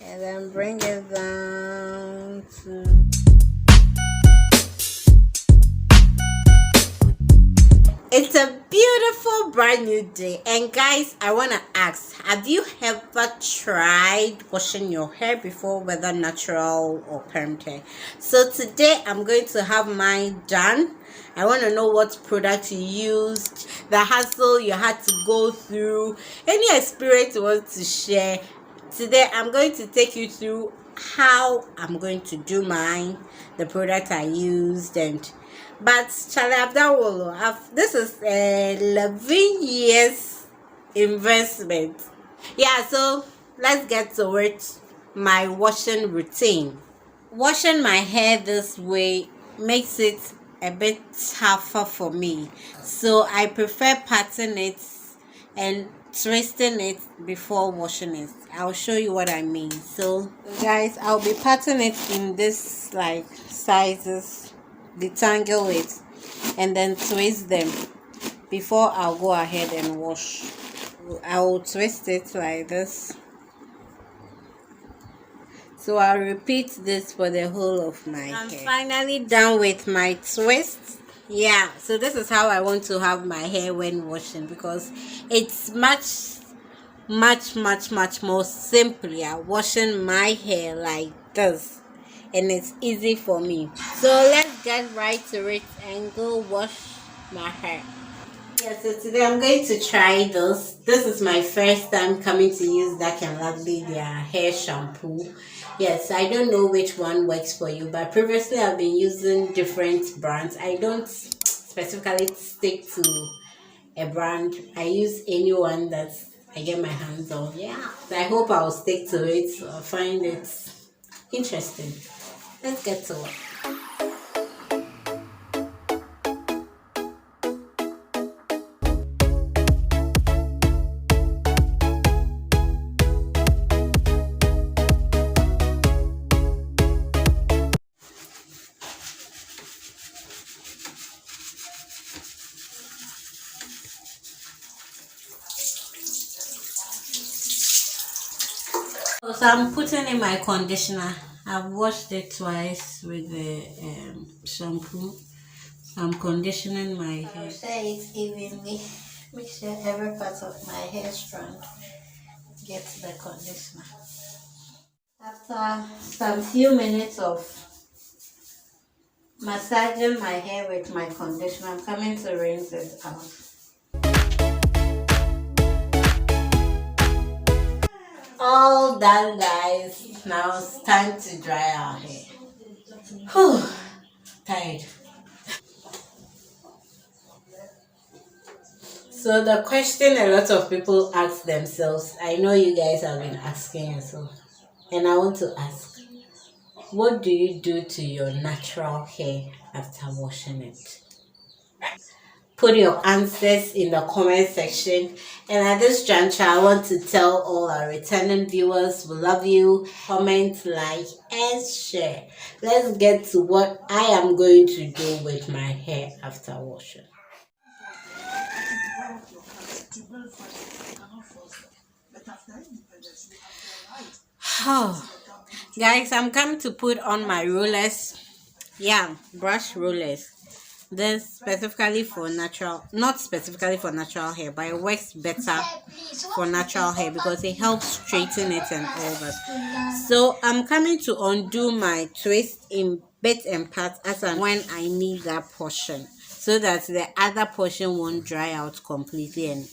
and then bring it down to. It's a beautiful brand new day, and guys, I want to ask, have you ever tried washing your hair before, whether natural or permed hair? So today I'm going to have mine done. I want to know what product you used, the hassle you had to go through, any experience you want to share. Today I'm going to take you through how I'm going to do mine, the product I used, and but Charlie, I've done well. This is a 11 years investment. Yeah, so let's get to it. My washing routine. Washing my hair this way makes it a bit tougher for me. So I prefer parting it and twisting it before washing it. I'll show you what I mean. So guys, I'll be parting it in this like sizes, detangle it, and then twist them before I'll go ahead and wash. I'll twist it like this. So I'll repeat this for the whole of my hair. I'm finally done with my twist. Yeah, so this is how I want to have my hair when washing, because it's much more simpler washing my hair like this, and it's easy for me. So let's get right to it and go wash my hair. Yeah, so today I'm going to try this. This is my first time coming to use Dark and Lovely, their hair shampoo. Yes, I don't know which one works for you, but previously I've been using different brands. I don't specifically stick to a brand. I use anyone that I get my hands on. Yeah, so I hope I'll stick to it or find it interesting. Let's get to it. So I'm putting in my conditioner. I've washed it twice with the shampoo. I'm conditioning my hair. Say it evenly. Make sure every part of my hair strand gets the conditioner. After some few minutes of massaging my hair with my conditioner, I'm coming to rinse it out. All done, guys. Now it's time to dry our hair. Whew, tired. So the question a lot of people ask themselves, I know you guys have been asking yourself, and I want to ask, what do you do to your natural hair after washing it? Put your answers in the comment section. And at this juncture, I want to tell all our returning viewers, we love you. Comment, like, and share. Let's get to what I am going to do with my hair after washing. Oh, guys, I'm coming to put on my rollers. Yeah, brush rollers. This specifically for natural, not specifically for natural hair, but it works better for natural hair because it helps straighten it and all that. So I'm coming to undo my twist in bits and parts as and when I need that portion, so that the other portion won't dry out completely and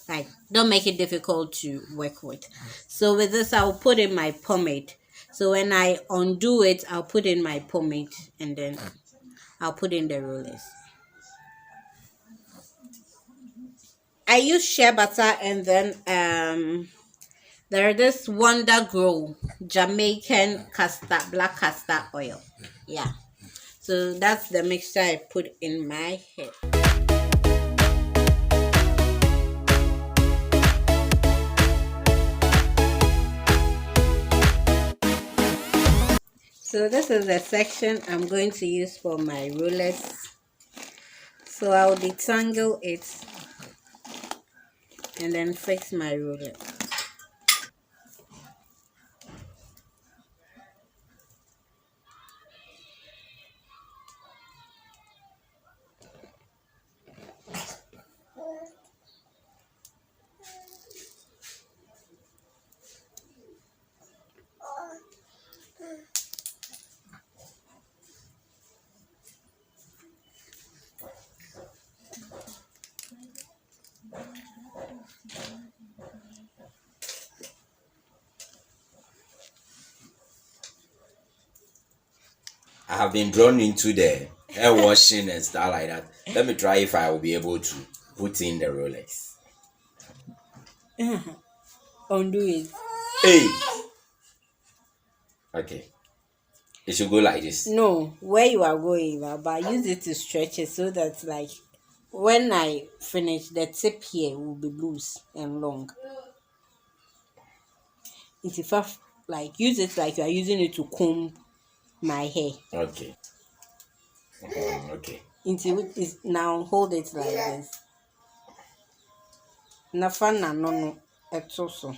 like don't make it difficult to work with. So with this, I'll put in my pomade. So when I undo it, I'll put in my pomade and then I'll put in the rollers. I use shea butter, and then there is this Wonder Grow Jamaican black castor oil. Yeah. So that's the mixture I put in my hair. So this is the section I'm going to use for my rollers. So I'll detangle it and then fix my roller. I have been drawn into the hair washing and stuff like that. Let me try if I will be able to put in the Rolex. Undo it. Hey. Okay. It should go like this. No, where you are going, but use it to stretch it so that like when I finish, the tip here will be loose and long. It's like use it like you are using it to comb my hair. Okay. Okay. Now hold it like this. Nafana no it's also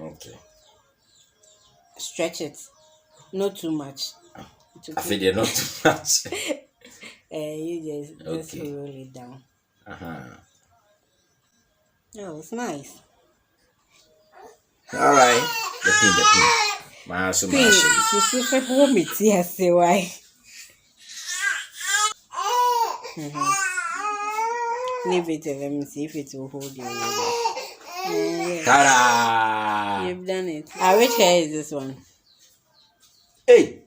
Okay. stretch it, not too much. I feel they're not too much. You just Okay. roll it down. Uh-huh. Oh, it's nice. All right. The pin. Maso. Susu fe ho me ti ase why. Leave it and let me see if it will hold you. Ta-da! You've done it. Which hair is this one? Hey!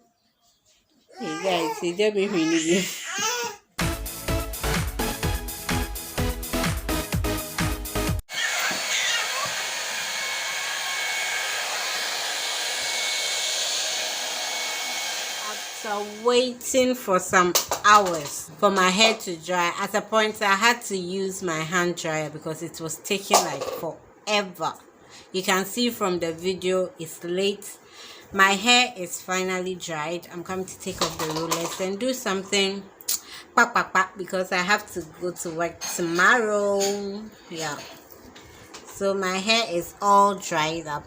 Hey guys, see that baby need After waiting for some hours for my hair to dry, at a point I had to use my hand dryer because it was taking like forever. You can see from the video it's late. My hair is finally dried. I'm coming to take off the rollers and do something because I have to go to work tomorrow. Yeah, so my hair is all dried up.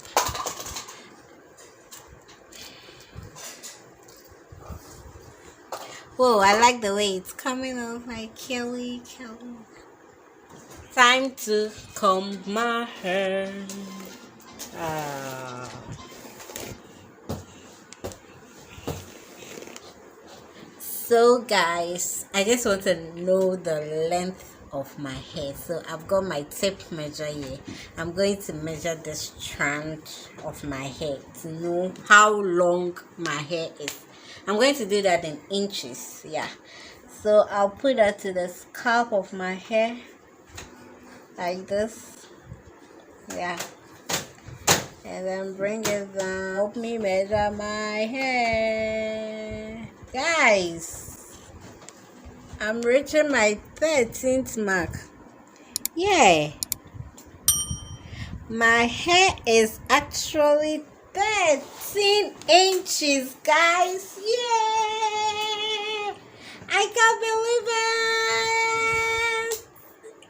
Whoa, I like the way it's coming off like Kelly. Time to comb my hair. So guys, I just want to know the length of my hair. So I've got my tape measure here. I'm going to measure the strand of my hair to know how long my hair is. I'm going to do that in inches. Yeah, so I'll put that to the scalp of my hair like this. Yeah, and then bring it down. Help me measure my hair, guys. I'm reaching my 13th mark. Yeah, my hair is actually 13 inches, guys. Yeah, I can't believe it.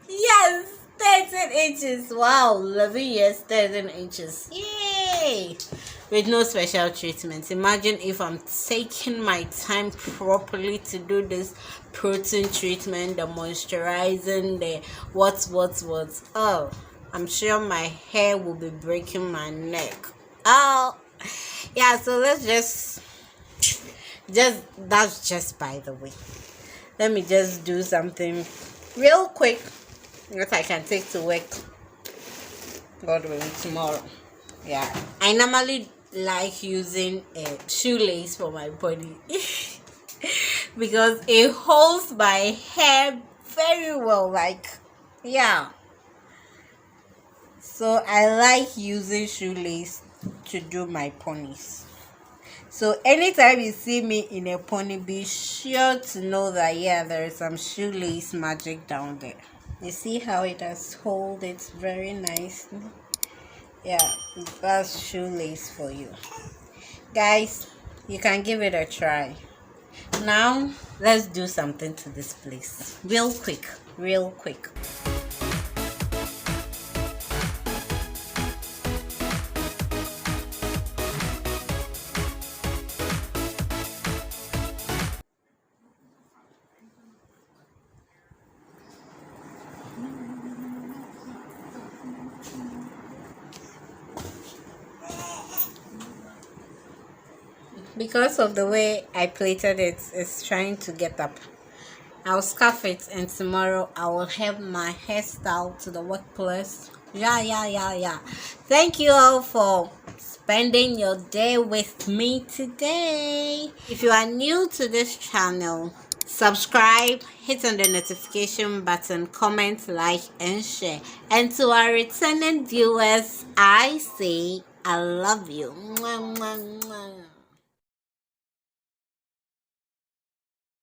Yes, 13 inches. Wow, 11 years, 13 inches. Yay! With no special treatment. Imagine if I'm taking my time properly to do this protein treatment, the moisturizing, the what. Oh, I'm sure my hair will be breaking my neck. Oh, yeah, so let's just that's just by the way. Let me just do something real quick that I can take to work, God willing, tomorrow. Yeah, I normally like using a shoelace for my body because it holds my hair very well. Like, yeah. So I like using shoelace to do my ponies. So anytime you see me in a pony, be sure to know that yeah, there is some shoelace magic down there. You see how it has hold it very nicely. Yeah, that's shoelace for you. Guys, you can give it a try. Now, let's do something to this place. Real quick. Because of the way I plaited it, it's trying to get up. I'll scarf it and tomorrow I will have my hairstyle to the workplace. Yeah. Thank you all for spending your day with me today. If you are new to this channel, subscribe, hit on the notification button, comment, like, and share. And to our returning viewers, I say I love you. Mwah, mwah, mwah.